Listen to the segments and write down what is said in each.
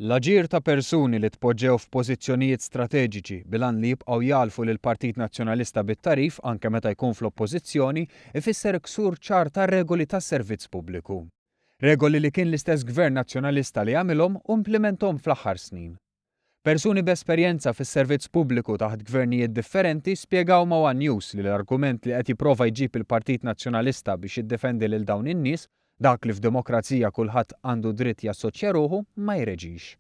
L-aġir ta' persuni li tpoġġew f'pożizzjonijiet strateġiċi bilan li jibqgħu jalfu lil Partit Nazzjonalista bit-tarif anke meta jkun fl-oppożizzjoni ifisser ksur ċar tar-regoli tas-servizz pubbliku. Regoli li kien l-istess Gvern Nazzjonalista li għamilhom u implementhom fl-aħħar snin. Persuni b'esperjenza fis-servizz pubbliku taħt gvernijiet differenti spjegaw ma' One News li l-argument li qed jipprova jġib il-Partit Nazzjonalista biex jiddefendi lil dawn in-nies dak li f'demokrazija kulħadd għandu dritt jassoċja ruħu ma jreġix.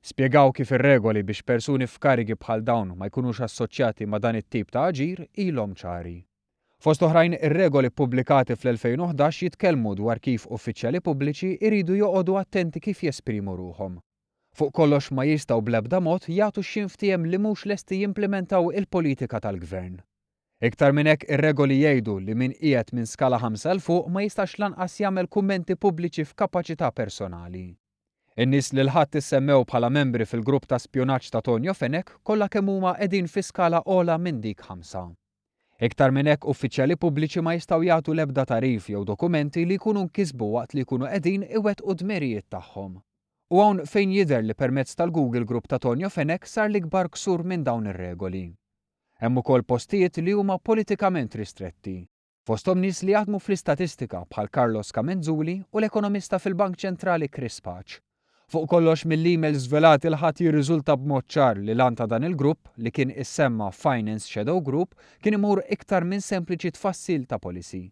Spjegaw kif ir-regoli biex persuni f'karigi bħal dawn ma jkunux assoċjati ma' dan it-tip ta' aġir ilhom ċari. Fost oħrajn ir-regoli ppubblikati fl-2011 jitkellmu dwar kif uffiċjali pubbliċi jridu joqogħdu attenti kif jesprimu ruhom. Fuq kollox ma jistgħu bl-ebda mod jagħtu x'inftiem li mhux lesti jimplementaw il-politika tal-gvern. Iktar minn hekk ir-regoli jgħidu li min qiegħed minn skala 5 l fuq ma jistax lanqas jagħmel kummenti pubbliċi f'kapaċità personali. In-nies li l-ħadd issemmew bħala membri fil-grupp ta' spjunaġġ ta' Tonio Fenech kollha kemm huma qegħdin fi skala ogħla minn dik 5. Iktar minn hekk uffiċjali pubbliċi ma jistgħu jagħtu l-ebda tarif jew dokumenti li jkunu nkisbu waqt li jkunu qegħdin iwettqu d-dmirijiet tagħhom. U hawn fejn jidher li permezz tal-Google Group ta' Tonio Fenech sar l-ikbar ksur minn dawn ir-regoli. Hemm ukoll postijiet li huma politikament ristretti. Fosthom nies li jaħdmu fl-istatistika bħal Carlos Kamenzuli u l-ekonomista fil-Bank Ċentrali Chris Paċ. Fuq kollox mill-emails żvelati l-ħadd jirriżulta b'mod ċar li lan ta' dan il-grupp li kien issemma Finance Shadow Group kien imur iktar minn sempliċi tfassil ta' policy.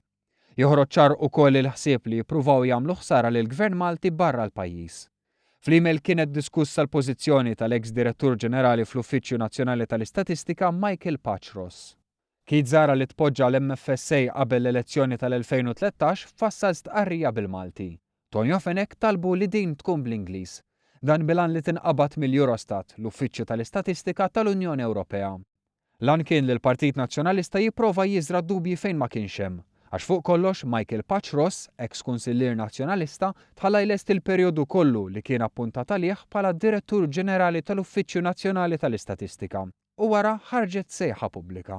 Joħroġ ċar ukoll il-ħsieb li jippruvaw jagħmlu ħsara lill-Gvern Malti barra l-pajjiż. Fl-email kienet diskussa l-pożizzjoni tal-eks Direttur Ġenerali fl-Uffiċċju Nazzjonali tal-Istatistika Michael Patros. Kien żara li tpoġġa l-MFSA qabel l-elezzjoni tal-2013 fassal stqarrija bil-Malti. Tonio Fenech talbu li din tkun bl-Ingliż. Dan bilan li tinqabad mill-Eurostat, l-Uffiċċju tal-Istatistika tal-Unjoni Ewropea. Lan kien li l-Partit Nazzjonalista jipprova jiżra dubji fejn ma kienx hemm. Għax fuq kollox Michael Patros, eks-Kunsillier Nazzjonalista, tħallajlest il-perjodu kollu li kien appuntat għalih bħala Direttur Ġenerali tal-Uffiċċju Nazzjonali tal-Istatistika u wara ħarġet sejħa pubblika.